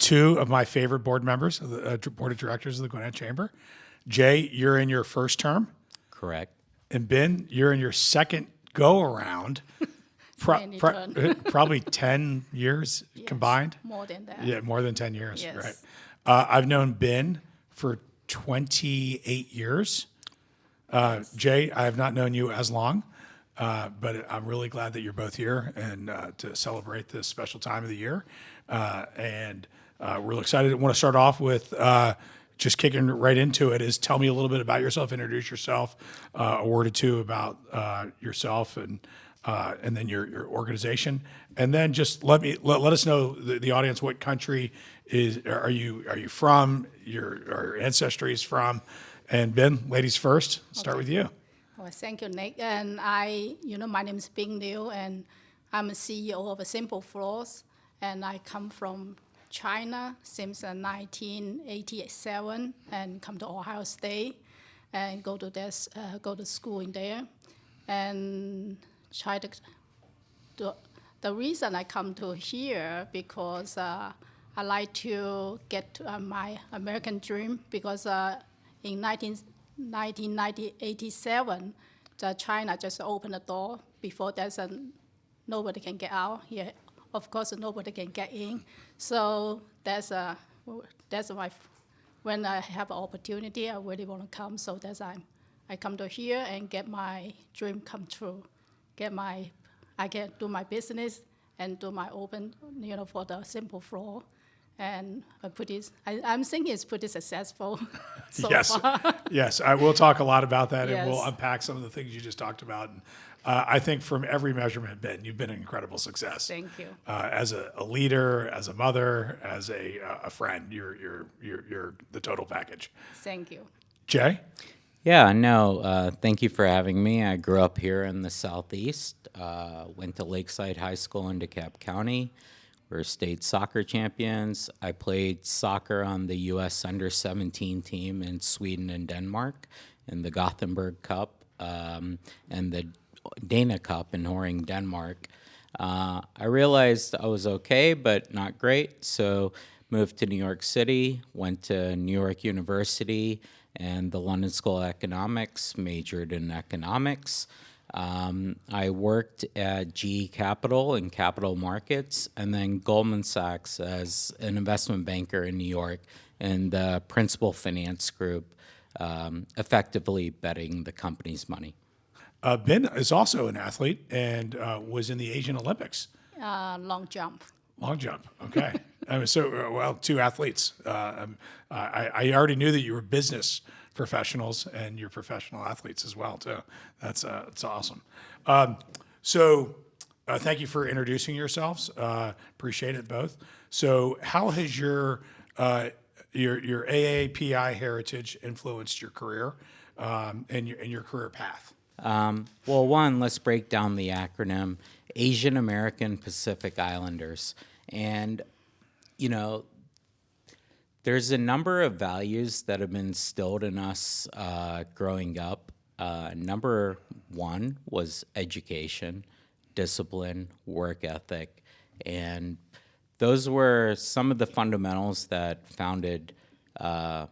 two of my favorite board members of the board of directors of the Gwinnett Chamber. Jay, you're in your first term. Correct. And Ben, you're in your second go around. Probably 10 years combined. More than that. Yeah, more than 10 years. Yes. Right. I've known Ben for 28 years. Jay, I have not known you as long, but I'm really glad that you're both here and to celebrate this special time of the year. And we're really excited. I want to start off with just kicking right into it is tell me a little bit about yourself, introduce yourself, a word or two about yourself and then your organization. And then just let us know, the audience, what country are you from, your ancestry is from. And Ben, ladies first, start with you. Well, thank you, Nick. And my name is Bing Liu, and I'm a CEO of Simple Floors, and I come from China since 1987, and come to Ohio State, and go to school in there, and try to. The reason I come to here because I like to get to my American dream because. In 1987, China just opened the door. Before that, nobody can get out here. Of course, nobody can get in. So that's why when I have an opportunity, I really want to come. So I come to here and get my dream come true. I can do my business and do my open, for the Simple Floor. And I'm thinking it's pretty successful so far. Yes, I will talk a lot about that, Yes. and we'll unpack some of the things you just talked about. And, I think from every measurement, Ben, you've been an incredible success. Thank you. As a leader, as a mother, as a friend, you're the total package. Thank you. Jay? Yeah, no, thank you for having me. I grew up here in the Southeast, went to Lakeside High School in DeKalb County. We're state soccer champions. I played soccer on the U.S. under-17 team in Sweden and Denmark in the Gothenburg Cup and the Dana Cup in Horing, Denmark. I realized I was okay, but not great, so moved to New York City, went to New York University and the London School of Economics, majored in economics. I worked at GE Capital in capital markets, and then Goldman Sachs as an investment banker in New York in the principal finance group, effectively betting the company's money. Ben is also an athlete and was in the Asian Olympics. Long jump. Long jump, okay. Two athletes. I already knew that you were business professionals and you're professional athletes as well too. That's awesome. Thank you for introducing yourselves. Appreciate it both. So how has your AAPI heritage influenced your career and your career path? Well, one, let's break down the acronym Asian American Pacific Islanders. And, there's a number of values that have been instilled in us growing up. Number one was education, discipline, work ethic. And those were some of the fundamentals that founded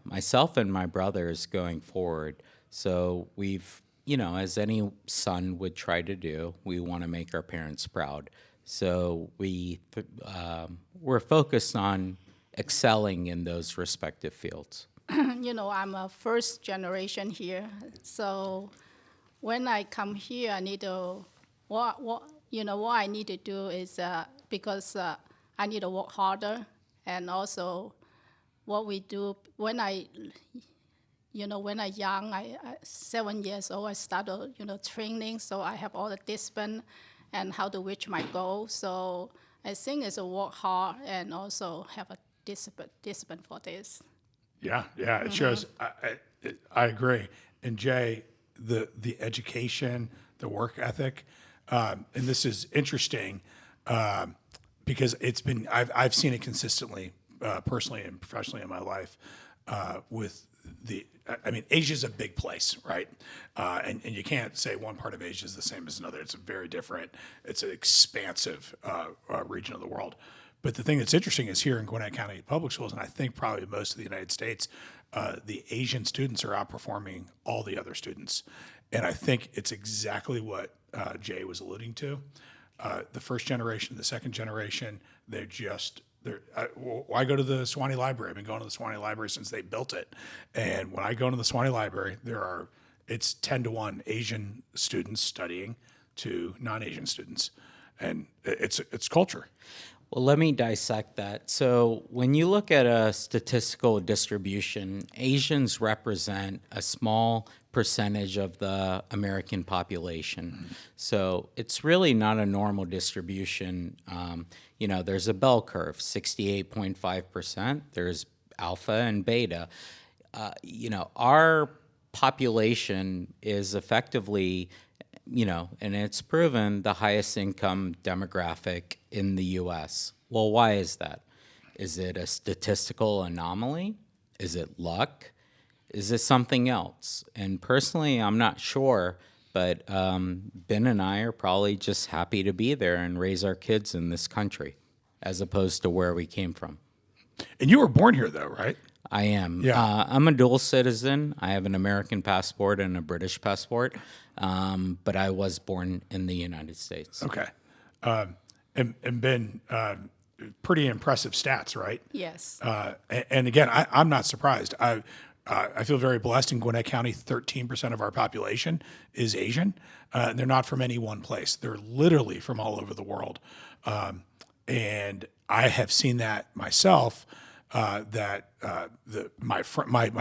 myself and my brothers going forward. So we've, as any son would try to do, we want to make our parents proud. So we're focused on excelling in those respective fields. I'm a first generation here, so when I come here, I need to what I need to do is because I need to work harder, and also what we do when I young, I 7 years old, I started training, so I have all the discipline and how to reach my goal. So I think it's a work hard and also have a discipline for this. Yeah, it shows. I agree. And Jay, the education, the work ethic, and this is interesting because I've seen it consistently, personally and professionally in my life, with Asia's a big place, right? And you can't say one part of Asia is the same as another. It's very different. It's an expansive region of the world. But the thing that's interesting is here in Gwinnett County Public Schools, and I think probably most of the United States, the Asian students are outperforming all the other students. And I think it's exactly what Jay was alluding to. The first generation, the second generation, I go to the Swanee Library. I've been going to the Swanee Library since they built it. And when I go into the Swanee Library, it's 10 to 1 Asian students studying to non-Asian students. And it's culture. Well, let me dissect that. So when you look at a statistical distribution, Asians represent a small percentage of the American population. So it's really not a normal distribution. There's a bell curve, 68.5%. There's alpha and beta. Our population is effectively, and it's proven the highest income demographic in the U.S. Well, why is that? Is it a statistical anomaly? Is it luck? Is it something else? And personally, I'm not sure, but Ben and I are probably just happy to be there and raise our kids in this country as opposed to where we came from. And you were born here, though, right? I am. Yeah. I'm a dual citizen. I have an American passport and a British passport, but I was born in the United States. Okay. And Ben, pretty impressive stats, right? Yes. And again, I'm not surprised. I feel very blessed in Gwinnett County. 13% of our population is Asian. They're not from any one place. They're literally from all over the world. And I have seen that myself. My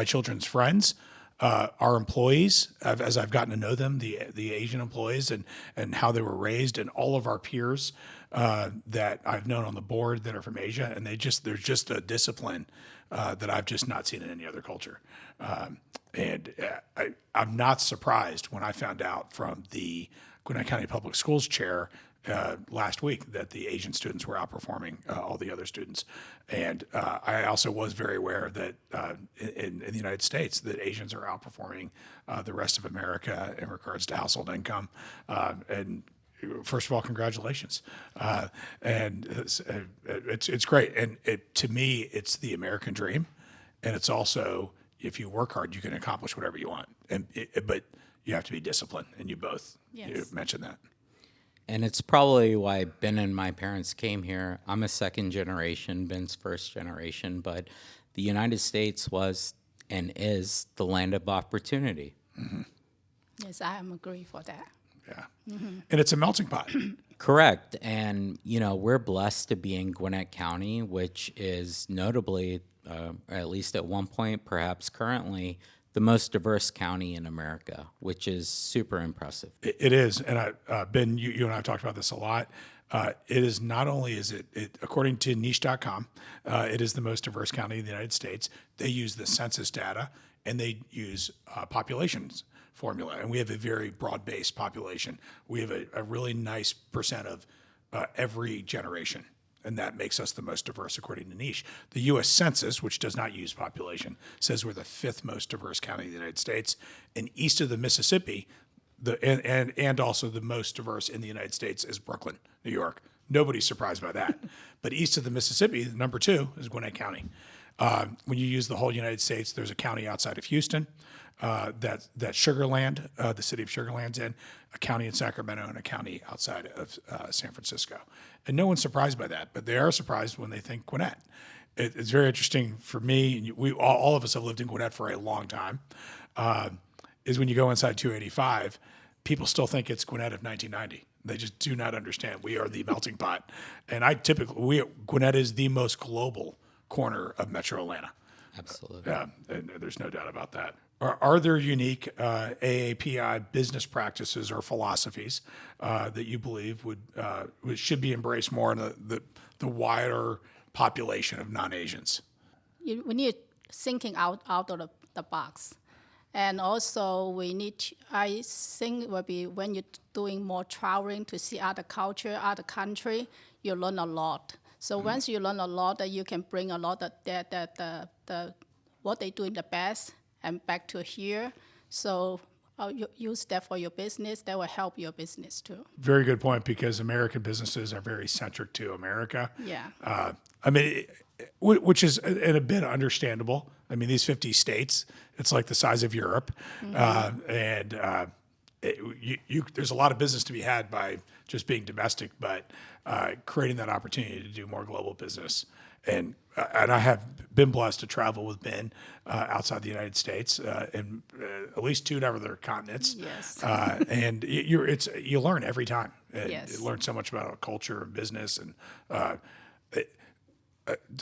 children's friends are employees, as I've gotten to know them, the Asian employees and how they were raised, and all of our peers that I've known on the board that are from Asia, and there's just a discipline that I've just not seen in any other culture. I'm not surprised when I found out from the Gwinnett County Public Schools chair last week that the Asian students were outperforming all the other students. And I also was very aware that in the United States that Asians are outperforming the rest of America in regards to household income. And first of all, congratulations. And it's great. And to me, it's the American dream. And it's also, if you work hard, you can accomplish whatever you want. But you have to be disciplined, and you both you mentioned that. And it's probably why Ben and my parents came here. I'm a second generation, Ben's first generation, but the United States was and is the land of opportunity. Mm-hmm. Yes, I am agree for that. Yeah. Mm-hmm. And it's a melting pot. Correct. And, we're blessed to be in Gwinnett County, which is notably, at least at one point, perhaps currently, the most diverse county in America, which is super impressive. It is. And Ben, you and I have talked about this a lot. It is not only is it according to niche.com, it is the most diverse county in the United States. They use the census data, and they use populations formula. And we have a very broad-based population. We have a really nice percent of every generation. And that makes us the most diverse according to niche. The U.S. Census, which does not use population, says we're the 5th most diverse county in the United States. And east of the Mississippi, and also the most diverse in the United States is Brooklyn, New York. Nobody's surprised by that. But east of the Mississippi, number 2 is Gwinnett County. When you use the whole United States, there's a county outside of Houston that Sugar Land, the city of Sugar Land's in, a county in Sacramento, and a county outside of San Francisco. And no one's surprised by that, but they are surprised when they think Gwinnett. It's very interesting for me, and we all of us have lived in Gwinnett for a long time, is when you go inside 285, people still think it's Gwinnett of 1990. They just do not understand. We are the melting pot. And Gwinnett is the most global corner of Metro Atlanta. Absolutely. Yeah, and there's no doubt about that. Are there unique AAPI business practices or philosophies that you believe should be embraced more in the wider population of non-Asians? We need thinking out of the box. And also I think will be when you're doing more traveling to see other culture, other country, you learn a lot. So once you learn a lot, that you can bring a lot of the what they doing the best and back to here. So use that for your business, that will help your business too. Very good point, because American businesses are very centric to America. Yeah. I mean, which is in a bit understandable. I mean, these 50 states, it's like the size of Europe. There's a lot of business to be had by just being domestic, but creating that opportunity to do more global business. And I have been blessed to travel with Ben outside the United States and at least 2 other continents. Yes. And you learn every time. And Yes. you learn so much about our culture of business. And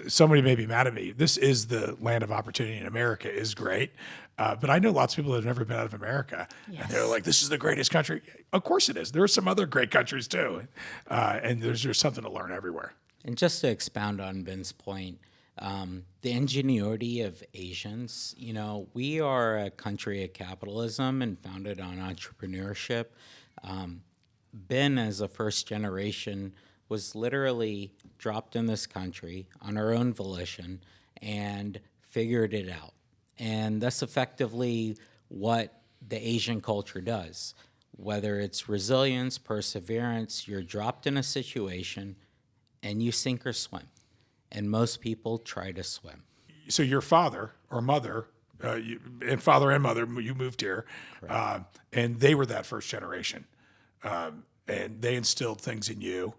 somebody may be mad at me. This is the land of opportunity in America is great. But I know lots of people that have never been out of America. Yes. And they're like, this is the greatest country. Of course it is. There are some other great countries too. And there's something to learn everywhere. And just to expound on Ben's point, the ingenuity of Asians, we are a country of capitalism and founded on entrepreneurship. Ben, as a first generation, was literally dropped in this country on our own volition and figured it out. And that's effectively what the Asian culture does. Whether it's resilience, perseverance, you're dropped in a situation and you sink or swim. And most people try to swim. So your father or mother, and father and mother, you moved here, and they were that first generation. And they instilled things in you.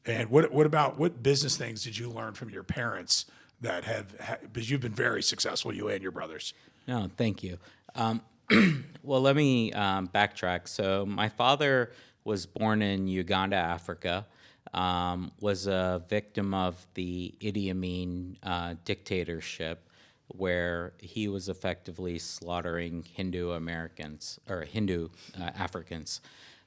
And what business things did you learn from your parents that because you've been very successful, you and your brothers? No, thank you. Well, let me backtrack. So my father was born in Uganda, Africa, was a victim of the Idi Amin dictatorship, where he was effectively slaughtering Hindu Americans or Hindu Africans.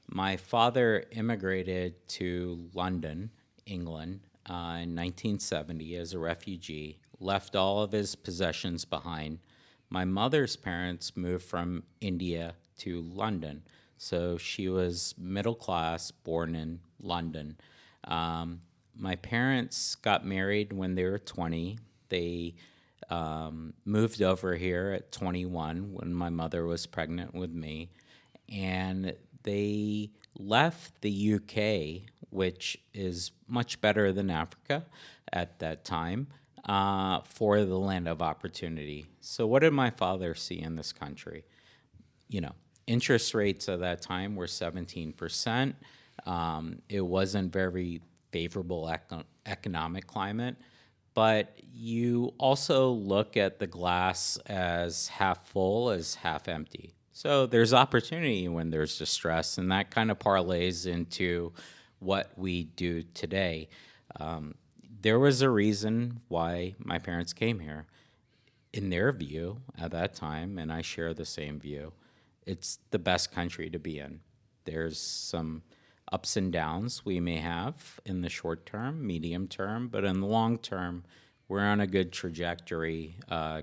My father immigrated to London, England, in 1970 as a refugee, left all of his possessions behind. My mother's parents moved from India to London, so she was middle class, born in London. My parents got married when they were 20. They moved over here at 21 when my mother was pregnant with me, and they left the UK, which is much better than Africa at that time, for the land of opportunity. So what did my father see in this country? Interest rates at that time were 17%. It wasn't very favorable economic climate, but you also look at the glass as half full as half empty. So there's opportunity when there's distress, and that kind of parlays into what we do today. There was a reason why my parents came here. In their view at that time, and I share the same view, it's the best country to be in. There's some ups and downs we may have in the short term, medium term, but in the long term, we're on a good trajectory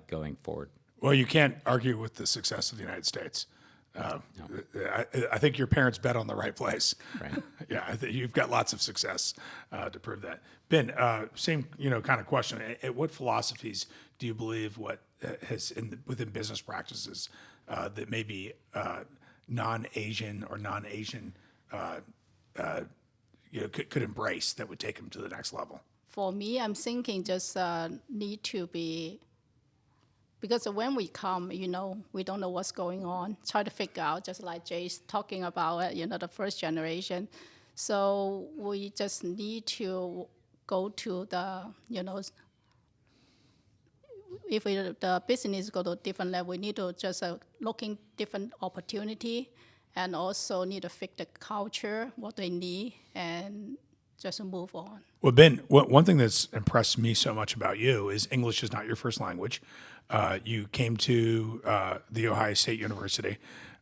going forward. Well, you can't argue with the success of the United States. I think your parents bet on the right place. Right. Yeah, I think you've got lots of success to prove that. Ben, same kind of question. What philosophies do you believe within business practices that maybe non-Asian or non-Asian could embrace that would take them to the next level? For me, I'm thinking just need to be, because when we come, we don't know what's going on. Try to figure out, just like Jay's talking about, the first generation. So we just need to go to the, if the business go to different level, we need to just looking different opportunity, and also need to fix the culture, what they need, and just move on. Well, Ben, one thing that's impressed me so much about you is English is not your first language. You came to the Ohio State University,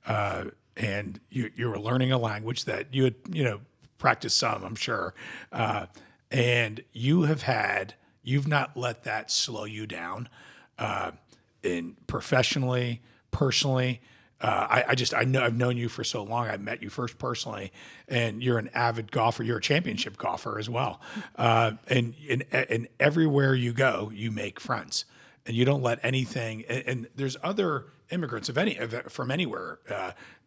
and you were learning a language that you had, practiced some, I'm sure. And you've not let that slow you down, in professionally, personally. I've known you for so long. I met you first personally, and you're an avid golfer. You're a championship golfer as well. And everywhere you go, you make friends. and you don't let anything. And there's other immigrants from anywhere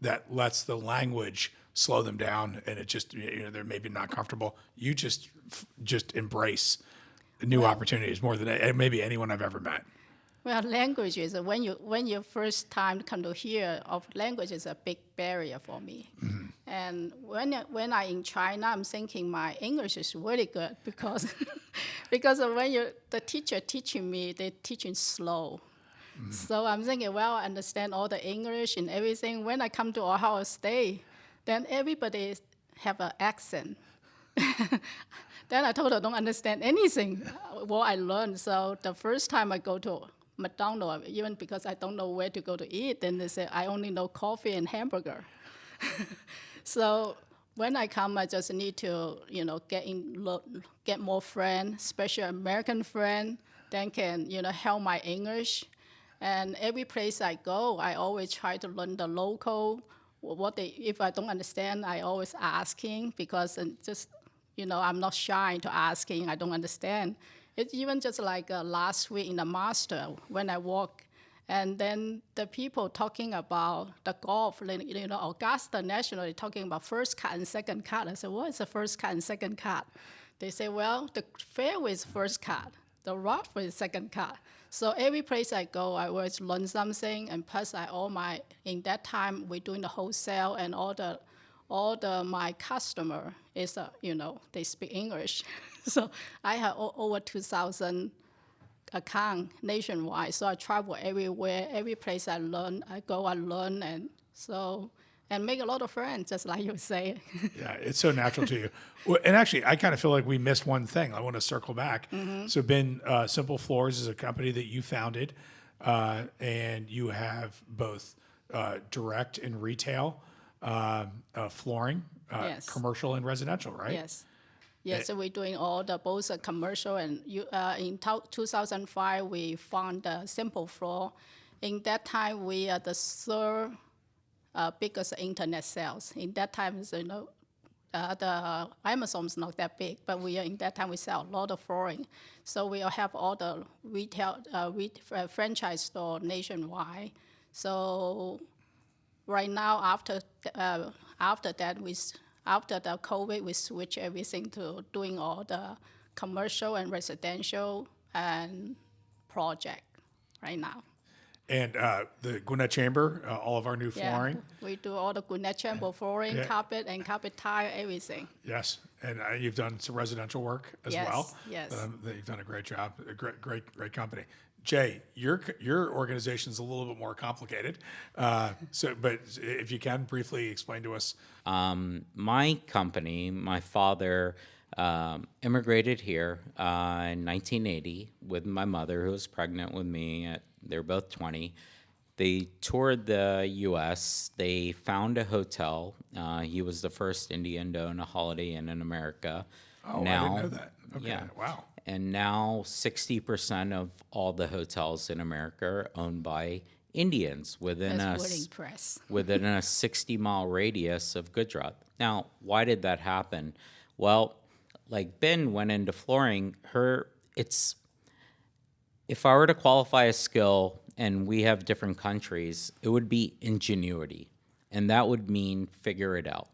that lets the language slow them down, and it just they're maybe not comfortable. You just embrace new opportunities more than maybe anyone I've ever met. Well, languages, when you first time come to hear of language is a big barrier for me. Mm-hmm. And when I in China, I'm thinking my English is really good because when the teacher teaching me, they teaching slow. Mm-hmm. So I'm thinking, well, I understand all the English and everything. When I come to Ohio State, then everybody have an accent. Then I totally don't understand anything what I learned. So the first time I go to McDonald's, even because I don't know where to go to eat, then they say I only know coffee and hamburger. So when I come, I just need to get more friends, especially American friend, then can help my English. And every place I go, I always try to learn the local. If I don't understand, I always asking because I'm not shy to asking. I don't understand. It's even just like last week in the master when I walk, and then the people talking about the golf, Augusta National, talking about first cut and second cut. I said, what is the first cut and second cut? They say, well, the fairway is first cut, the rough is second cut. So every place I go, I always learn something, and plus in that time we're doing the wholesale, and my customer is they speak English. So I have over 2,000 accounts nationwide. So I travel everywhere. Every place I learn, I go and learn, and make a lot of friends, just like you say. Yeah, it's so natural to you. Well, and actually, I kind of feel like we missed one thing. I want to circle back. Mm-hmm. So Simple Floors is a company that you founded, and you have both direct and retail flooring, Yes. commercial and residential, right? Yes. Yes, so we're doing all both commercial and in 2005 we found Simple Floor. In that time we are the third biggest internet sales. In that time, the Amazon's not that big, but in that time we sell a lot of flooring. So we have all the retail franchise store nationwide. So right now after that after the COVID, we switch everything to doing all the commercial and residential and project right now. And the Gwinnett Chamber, all of our new flooring. Yeah, we do all the Gwinnett Chamber flooring, carpet, and carpet tile, everything. Yes, and you've done some residential work as Yes, well. yes. You've done a great job, a great company. Jay, your organization is a little bit more complicated. But if you can briefly explain to us. My company, my father immigrated here in 1980 with my mother, who was pregnant with me. They were both 20. They toured the U.S. They found a hotel. He was the first Indian to own a Holiday Inn in America. Oh, I didn't know that. Okay, yeah. Wow. And now 60% of all the hotels in America are owned by Indians within a 60-mile radius of Gujarat. Now, why did that happen? Well, like Ben went into flooring, if I were to qualify a skill, and we have different countries, it would be ingenuity. And that would mean figure it out,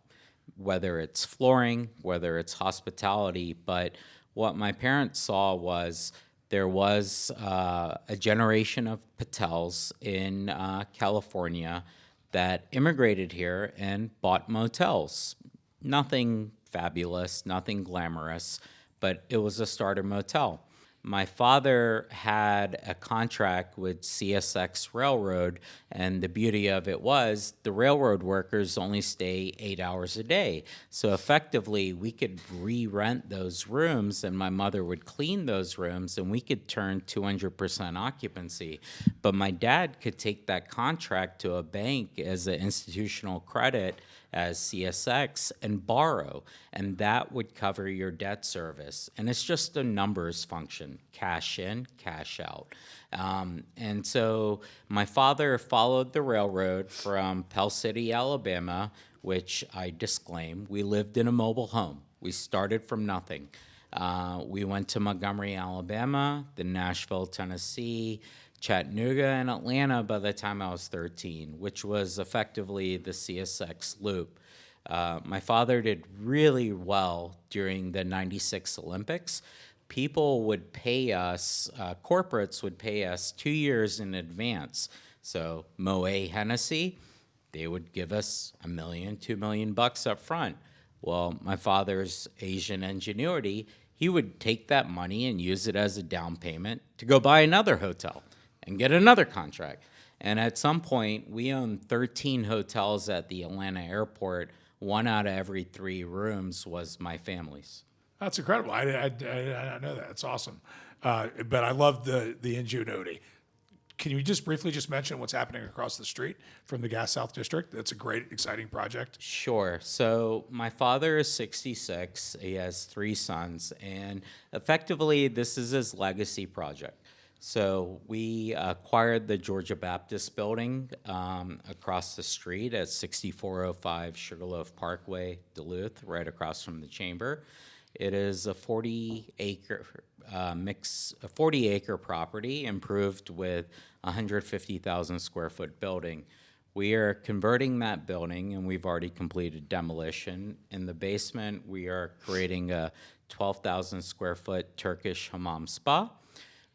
whether it's flooring, whether it's hospitality. But what my parents saw was there was a generation of Patels in California that immigrated here and bought motels. Nothing fabulous, nothing glamorous, but it was a starter motel. My father had a contract with CSX Railroad, and the beauty of it was the railroad workers only stay 8 hours a day. So effectively, we could re-rent those rooms, and my mother would clean those rooms, and we could turn 200% occupancy. But my dad could take that contract to a bank as an institutional credit as CSX and borrow, and that would cover your debt service. And it's just a numbers function, cash in, cash out. And so my father followed the railroad from Pell City, Alabama, which I disclaim, we lived in a mobile home. We started from nothing. We went to Montgomery, Alabama, then Nashville, Tennessee, Chattanooga, and Atlanta by the time I was 13, which was effectively the CSX loop. My father did really well during the 96 Olympics. People would pay us, corporates would pay us 2 years in advance. So Moët Hennessy, they would give us $1 million, $2 million up front. Well, my father's Asian Ingenuity, he would take that money and use it as a down payment to go buy another hotel and get another contract. And at some point, we owned 13 hotels at the Atlanta airport. 1 out of every 3 rooms was my family's. That's incredible. I not know that. It's awesome. But I love the Ingenuity. Can you just briefly just mention what's happening across the street from the Gas South District? That's a great, exciting project. Sure. So my father is 66. He has 3 sons, and effectively this is his legacy project. So we acquired the Georgia Baptist building across the street at 6405 Sugarloaf Parkway, Duluth, right across from the chamber. It is a 40-acre property improved with 150,000 square foot building. We are converting that building, and we've already completed demolition. In the basement, we are creating a 12,000 square foot Turkish hammam spa.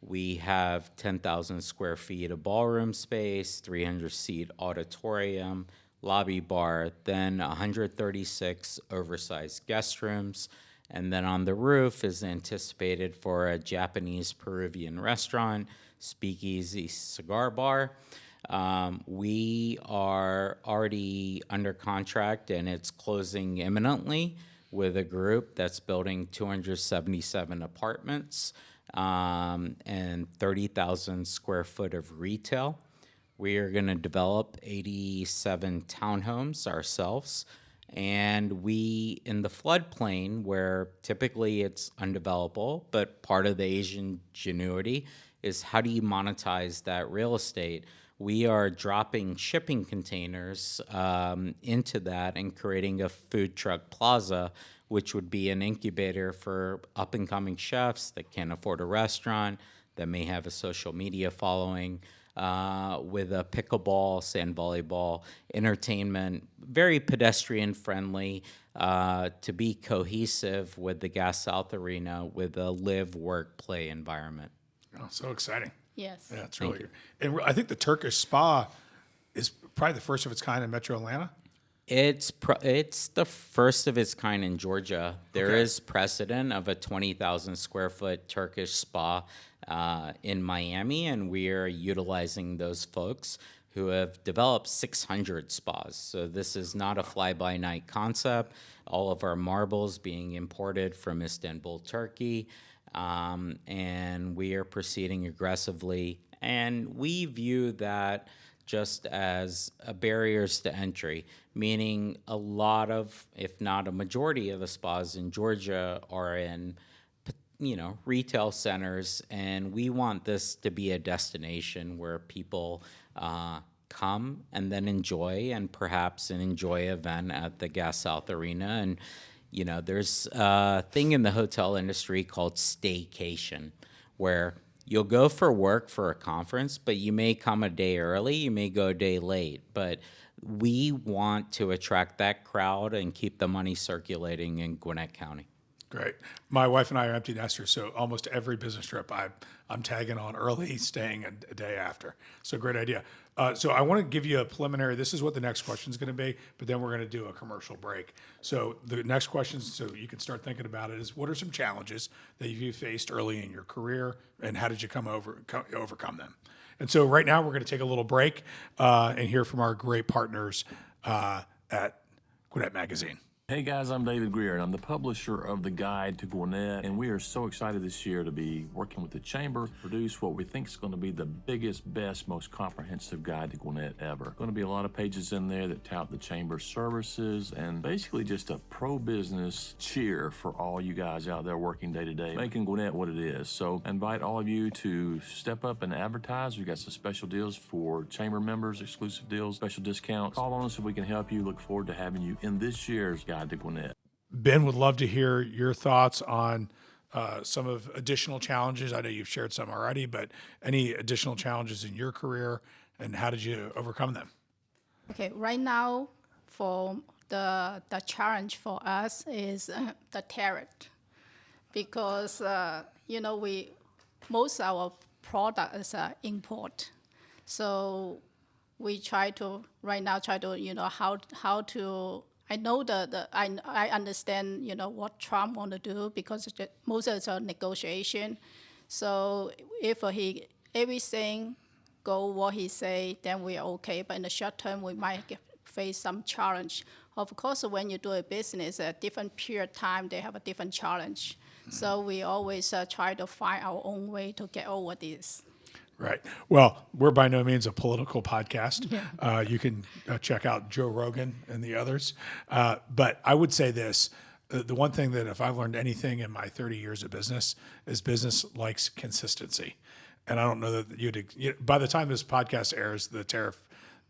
We have 10,000 square feet of ballroom space, 300-seat auditorium, lobby bar, then 136 oversized guest rooms. And then on the roof is anticipated for a Japanese Peruvian restaurant, speakeasy cigar bar. We are already under contract, and it's closing imminently with a group that's building 277 apartments and 30,000 square foot of retail. We are going to develop 87 townhomes ourselves. And we, in the floodplain, where typically it's undevelopable, but part of the Asian ingenuity is how do you monetize that real estate? We are dropping shipping containers into that and creating a food truck plaza, which would be an incubator for up-and-coming chefs that can't afford a restaurant, that may have a social media following, with a pickleball, sand volleyball, entertainment, very pedestrian-friendly, to be cohesive with the Gas South Arena with a live, work, play environment. Oh, so exciting. Yes. Yeah, it's really good. And I think the Turkish spa is probably the first of its kind in Metro Atlanta. It's the first of its kind in Georgia. There is precedent of a 20,000 square foot Turkish spa in Miami, and we are utilizing those folks who have developed 600 spas. So this is not a fly-by-night concept. All of our marbles being imported from Istanbul, Turkey, and we are proceeding aggressively. And we view that just as barriers to entry, meaning a lot of, if not a majority of the spas in Georgia are in, retail centers, and we want this to be a destination where people come and then enjoy, and perhaps an enjoy event at the Gas South Arena. And there's a thing in the hotel industry called staycation, where you'll go for work for a conference, but you may come a day early, you may go a day late. But we want to attract that crowd and keep the money circulating in Gwinnett County. Great. My wife and I are empty nesters, so almost every business trip I'm tagging on early, staying a day after. So great idea. So I want to give you a preliminary. This is what the next question is going to be, but then we're going to do a commercial break. So the next question, so you can start thinking about it, is what are some challenges that you faced early in your career, and how did you overcome them? And so right now we're going to take a little break and hear from our great partners at Gwinnett Magazine. Hey guys, I'm David Greer, and I'm the publisher of The Guide to Gwinnett, and we are so excited this year to be working with the Chamber to produce what we think is going to be the biggest, best, most comprehensive guide to Gwinnett ever. Going to be a lot of pages in there that tout the Chamber's services, and basically just a pro-business cheer for all you guys out there working day to day, making Gwinnett what it is. So I invite all of you to step up and advertise. We've got some special deals for Chamber members, exclusive deals, special discounts. Call on us if we can help you. Look forward to having you in this year's Guide to Gwinnett. Ben would love to hear your thoughts on some of additional challenges? I know you've shared some already, but any additional challenges in your career, and how did you overcome them? Okay, right now, for the challenge for us is the tariff, because most of our product is import, so we try to how to. I know I understand what Trump want to do, because most of it's a negotiation. So if everything go what he say, then we are okay. But in the short term, we might face some challenge. Of course, when you do a business, a different period of time, they have a different challenge. So we always try to find our own way to get over this. Right. Well, we're by no means a political podcast. You can check out Joe Rogan and the others. But I would say this. The one thing that if I've learned anything in my 30 years of business is business likes consistency. And I don't know that by the time this podcast airs, the tariff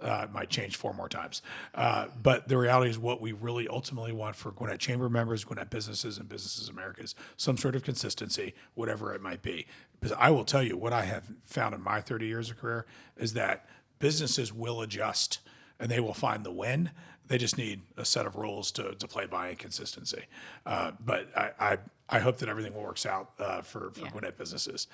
might change 4 more times. But the reality is what we really ultimately want for Gwinnett Chamber members, Gwinnett businesses, and Businesses America is some sort of consistency, whatever it might be. Because I will tell you what I have found in my 30 years of career is that businesses will adjust and they will find the win. They just need a set of rules to play by and consistency. But I hope that everything works out for Gwinnett businesses.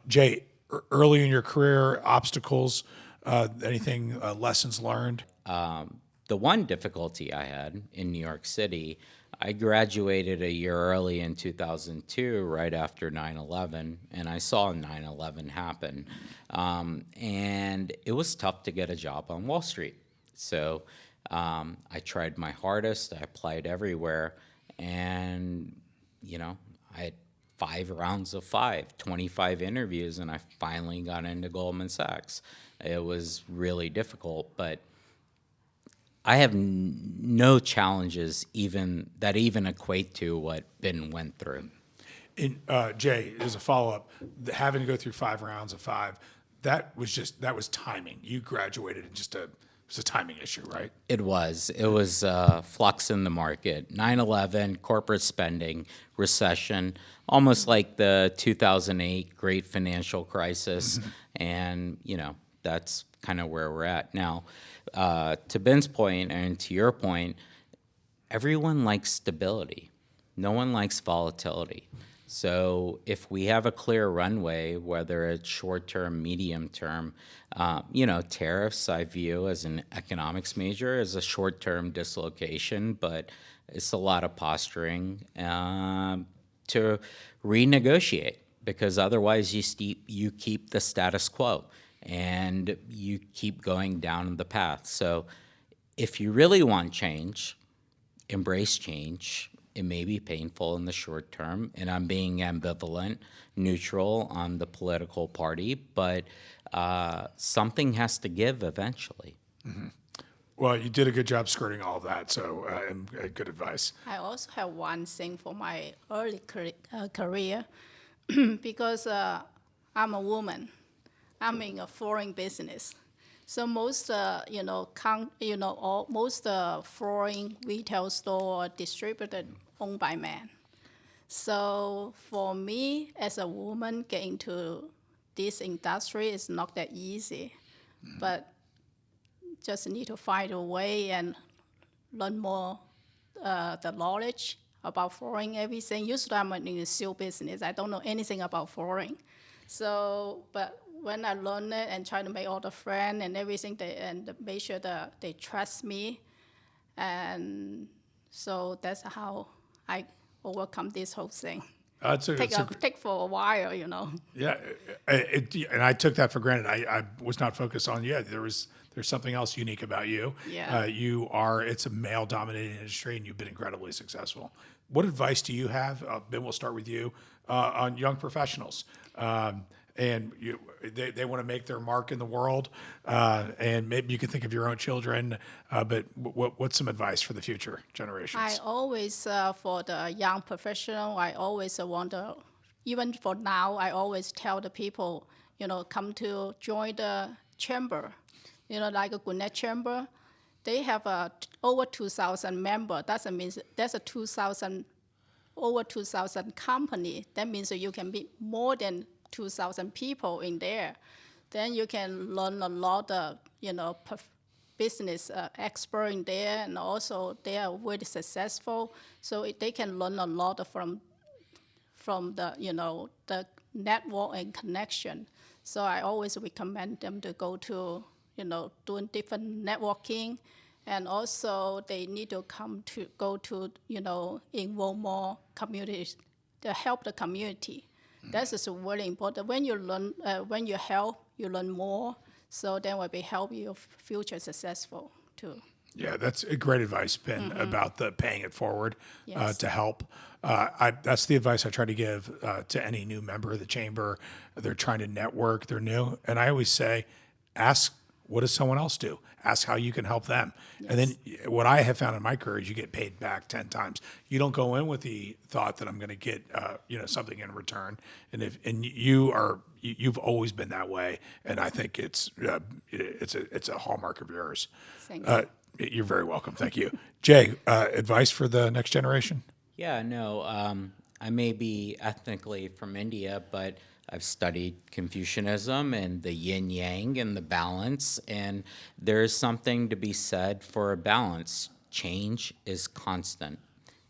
Jay, early in your career, obstacles, anything, lessons learned? The one difficulty I had in New York City, I graduated a year early in 2002, right after 9/11, and I saw 9/11 happen. And it was tough to get a job on Wall Street. So I tried my hardest. I applied everywhere. And, I had 5 rounds of 25 interviews, and I finally got into Goldman Sachs. It was really difficult, but I have no challenges that even equate to what Ben went through. And Jay, as a follow-up, having to go through 5 rounds of 5, that was timing. You graduated it was a timing issue, right? It was flux in the market, 9/11, corporate spending, recession, almost like the 2008 great financial crisis. And, that's kind of where we're at now. To Ben's point and to your point, everyone likes stability. No one likes volatility. So if we have a clear runway, whether it's short-term, medium-term, tariffs I view as an economics major as a short-term dislocation, but it's a lot of posturing to renegotiate, because otherwise you keep the status quo and you keep going down the path. So if you really want change, embrace change. It may be painful in the short term, and I'm being ambivalent, neutral on the political party, but something has to give eventually. Mm-hmm. Well, you did a good job skirting all of that, so good advice. I also have one thing for my early career, because I'm a woman. I'm in a foreign business. So most, most foreign retail store distributed owned by men. So for me, as a woman, getting into this industry is not that easy, but just need to find a way and learn more the knowledge about foreign everything. Usually I'm in the seal business. I don't know anything about foreign. So, but when I learn it and try to make all the friends and everything, and make sure that they trust me, and so that's how I overcome this whole thing. Take for a while, Yeah, and I took that for granted. I was not focused on there's something else unique about you. Yeah. It's a male-dominated industry, and you've been incredibly successful. What advice do you have? Ben, we'll start with you on young professionals. And they want to make their mark in the world, and maybe you can think of your own children, but what's some advice for the future generations? I always, for the young professional, I always want to, even for now, I always tell the people, come to join the chamber, like a Gwinnett chamber. They have over 2,000 members. That means there's a 2,000 over 2,000 company. That means that you can be more than 2,000 people in there. Then you can learn a lot of, business expert in there, and also they are very successful. So they can learn a lot from the, the network and connection. So I always recommend them to go to, doing different networking, and also they need to go to, involve more communities to help the community. That is very important. When you learn, when you help, you learn more. So then will be help your future successful too. Yeah, that's a great advice, Ben, about the paying it forward Yes. to help. That's the advice I try to give to any new member of the chamber. They're trying to network, they're new. And I always say, ask, what does someone else do? Ask how you can help them. And then what I have found in my career is you get paid back 10 times. You don't go in with the thought that I'm going to get, something in return. And you've always been that way. And I think it's a hallmark of yours. Thank you. You're very welcome. Thank you. Jay, advice for the next generation? Yeah, no, I may be ethnically from India, but I've studied Confucianism and the yin yang and the balance, and there's something to be said for a balance. Change is constant.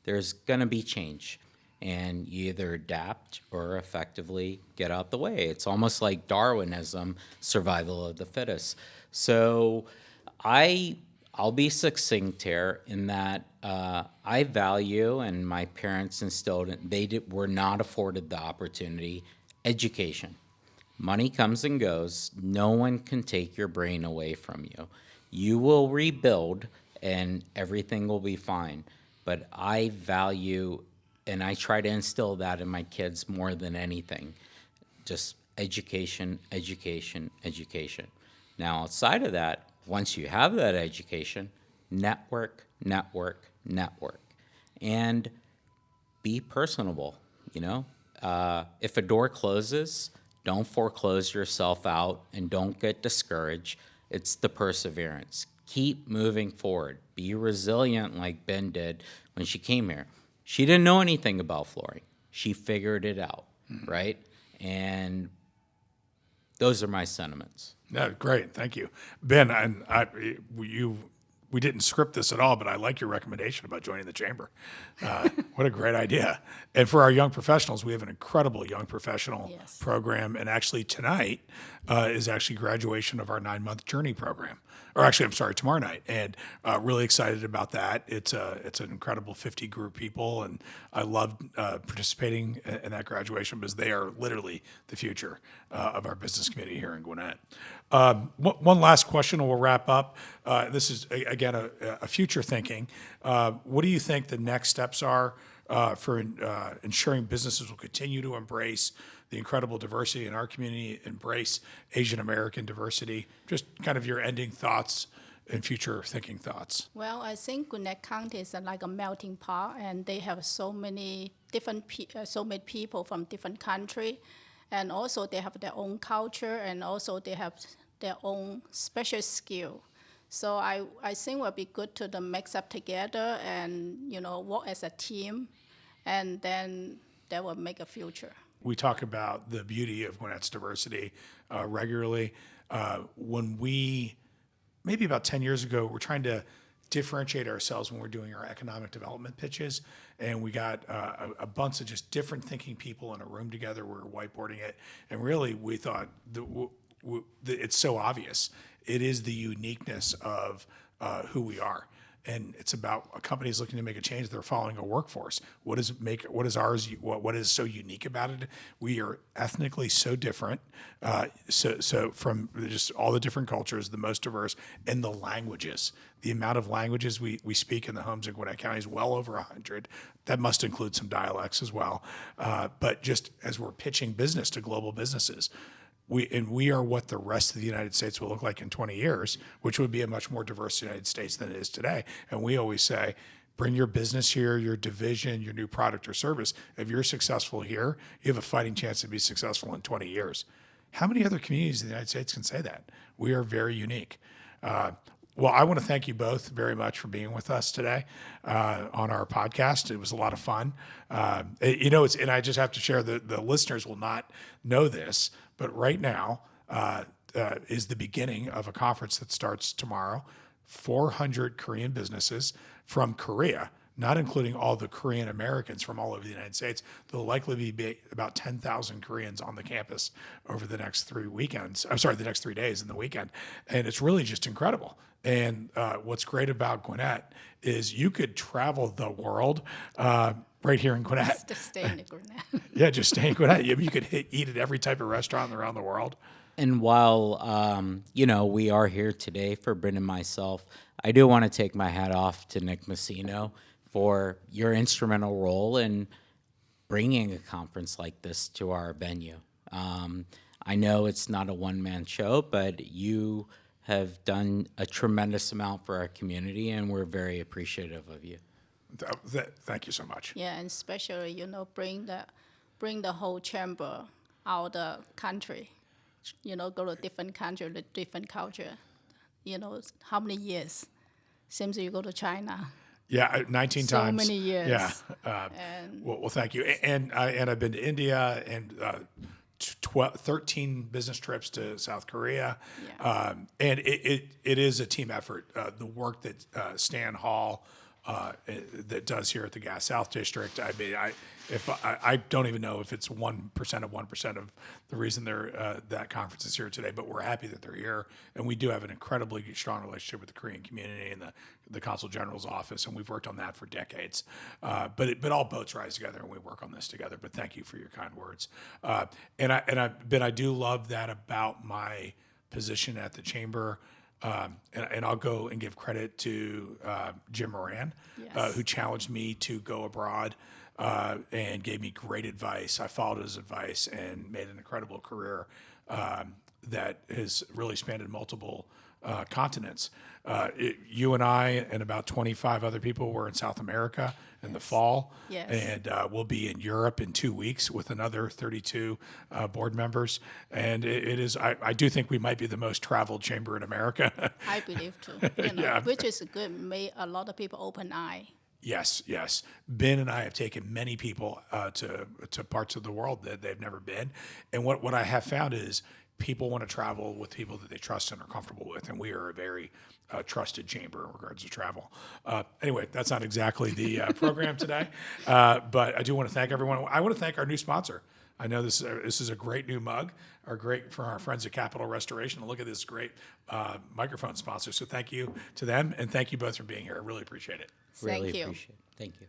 There's going to be change, and you either adapt or effectively get out the way. It's almost like Darwinism, survival of the fittest. So I'll be succinct here in that I value, and my parents instilled it, were not afforded the opportunity, education. Money comes and goes. No one can take your brain away from you. You will rebuild and everything will be fine. But I value, and I try to instill that in my kids more than anything, just education, education, education. Now, outside of that, once you have that education, network, network, network, and be personable, If a door closes, don't foreclose yourself out and don't get discouraged. It's the perseverance. Keep moving forward. Be resilient like Ben did when she came here. She didn't know anything about flooring. She figured it out, right? And those are my sentiments. No, great. Thank you. Ben, we didn't script this at all, but I like your recommendation about joining the chamber. What a great idea. And for our young professionals, we have an incredible young professional Yes. program. And actually tonight is actually graduation of our 9-month journey program. Or actually, I'm sorry, tomorrow night. And really excited about that. It's an incredible 50 group people. And I love participating in that graduation because they are literally the future of our business community here in Gwinnett. One last question and we'll wrap up. This is, again, a future thinking. What do you think the next steps are for ensuring businesses will continue to embrace the incredible diversity in our community, embrace Asian American diversity? Just kind of your ending thoughts and future thinking thoughts. Well, I think Gwinnett County is like a melting pot, and they have so many different people from different countries, and also they have their own culture, and also they have their own special skill. So I think it would be good to mix up together and work as a team, and then that will make a future. We talk about the beauty of Gwinnett's diversity regularly. When maybe about 10 years ago, we're trying to differentiate ourselves when we're doing our economic development pitches. And we got a bunch of just different thinking people in a room together. We were whiteboarding it. And really, we thought it's so obvious. It is the uniqueness of who we are. And it's about companies looking to make a change. They're following a workforce. What is so unique about it? We are ethnically so different. So from just all the different cultures, the most diverse, and the languages. The amount of languages we speak in the homes in Gwinnett County is well over 100. That must include some dialects as well. But just as we're pitching business to global businesses, we are what the rest of the United States will look like in 20 years, which would be a much more diverse United States than it is today. And we always say, bring your business here, your division, your new product or service. If you're successful here, you have a fighting chance to be successful in 20 years. How many other communities in the United States can say that? We are very unique. Well, I want to thank you both very much for being with us today on our podcast. It was a lot of fun. And I just have to share the listeners will not know this, but right now is the beginning of a conference that starts tomorrow. 400 Korean businesses from Korea, not including all the Korean Americans from all over the United States. There'll likely be about 10,000 Koreans on the campus over the next 3 weekends. I'm sorry, the next 3 days and the weekend. And it's really just incredible. And what's great about Gwinnett is you could travel the world right here in Gwinnett. Just stay in the Gwinnett. Yeah, just stay in Gwinnett. You could eat at every type of restaurant around the world. And while, we are here today for Bryn and myself, I do want to take my hat off to Nick Messino for your instrumental role in bringing a conference like this to our venue. I know it's not a one-man show, but you have done a tremendous amount for our community, and we're very appreciative of you. Thank you so much. Yeah, and especially, bring the whole chamber out the country. Go to different country, the different culture. How many years? Seems you go to China. Yeah, 19 So times. many years. Yeah. Well, thank you. And I've been to India and 13 business trips to South Korea. Yeah. And it is a team effort. The work that Stan Hall that does here at the Gas South District. I mean, I don't even know if it's 1% of the reason that conference is here today, but we're happy that they're here, and we do have an incredibly strong relationship with the Korean community and the Consul General's office, and we've worked on that for decades. But all boats rise together, and we work on this together. But thank you for your kind words. I do love that about my position at the chamber. And I'll go and give credit to Jim Moran, Yes. who challenged me to go abroad and gave me great advice. I followed his advice and made an incredible career that has really spanned multiple continents. You and I and about 25 other people were in South America in the fall. Yes. And we'll be in Europe in 2 weeks with another 32 board members. And it is, I do think we might be the most traveled chamber in America. I believe too. Yeah. Which is good. Made a lot of people open eye. Yes. Ben and I have taken many people to parts of the world that they've never been. And what I have found is people want to travel with people that they trust and are comfortable with. And we are a very trusted chamber in regards to travel. Anyway, that's not exactly the program today. But I do want to thank everyone. I want to thank our new sponsor. I know this is a great new mug, from our friends at Capital Restoration. And look at this great microphone sponsor. So thank you to them, and thank you both for being here. I really appreciate it. Really Thank you. appreciate it. Thank you.